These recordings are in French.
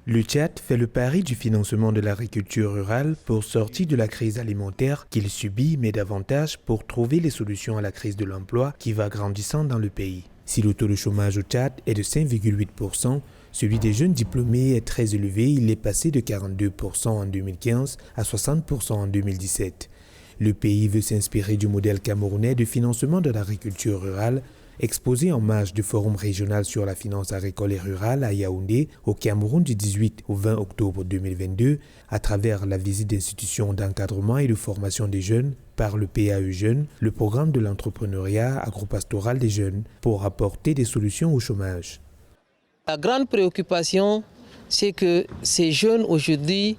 Le Tchad fait le pari du financement de l'agriculture rurale pour sortir de la crise alimentaire qu'il subit, mais davantage pour trouver les solutions à la crise de l'emploi qui va grandissant dans le pays. Si le taux de chômage au Tchad est de 5,8%, celui des jeunes diplômés est très élevé, il est passé de 42% en 2015 à 60% en 2017. Le pays veut s'inspirer du modèle camerounais de financement de l'agriculture rurale, exposé en marge du Forum régional sur la finance agricole et rurale à Yaoundé, au Cameroun du 18 au 20 octobre 2022, à travers la visite d'institutions d'encadrement et de formation des jeunes par le PAE Jeunes, le programme de l'entrepreneuriat agropastoral des jeunes, pour apporter des solutions au chômage. La grande préoccupation, c'est que ces jeunes aujourd'hui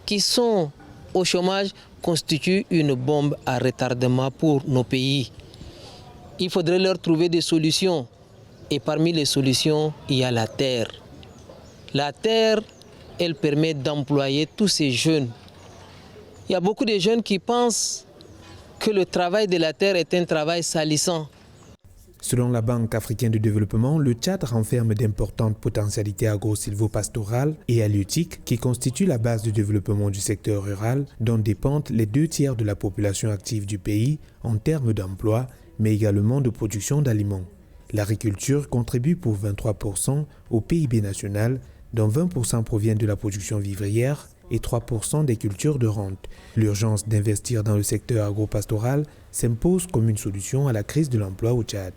qui sont au chômage constituent une bombe à retardement pour nos pays. Il faudrait leur trouver des solutions. Et parmi les solutions, il y a la terre. La terre, elle permet d'employer tous ces jeunes. Il y a beaucoup de jeunes qui pensent que le travail de la terre est un travail salissant. Selon la Banque africaine de développement, le Tchad renferme d'importantes potentialités agro-silvopastorales et halieutiques qui constituent la base de développement du secteur rural, dont dépendent les 2 tiers de la population active du pays en termes d'emploi, mais également de production d'aliments. L'agriculture contribue pour 23% au PIB national, dont 20% proviennent de la production vivrière et 3% des cultures de rente. L'urgence d'investir dans le secteur agropastoral s'impose comme une solution à la crise de l'emploi au Tchad.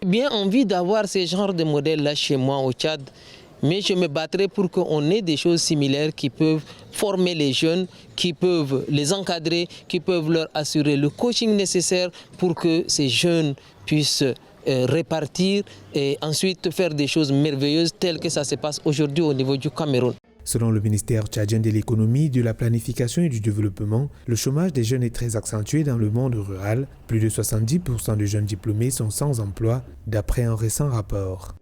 J'ai bien envie d'avoir ce genre de modèle-là chez moi au Tchad, mais je me battrai pour qu'on ait des choses similaires qui peuvent former les jeunes, qui peuvent les encadrer, qui peuvent leur assurer le coaching nécessaire pour que ces jeunes puissent répartir et ensuite faire des choses merveilleuses telles que ça se passe aujourd'hui au niveau du Cameroun. Selon le ministère tchadien de l'économie, de la planification et du développement, le chômage des jeunes est très accentué dans le monde rural. Plus de 70% de jeunes diplômés sont sans emploi, d'après un récent rapport.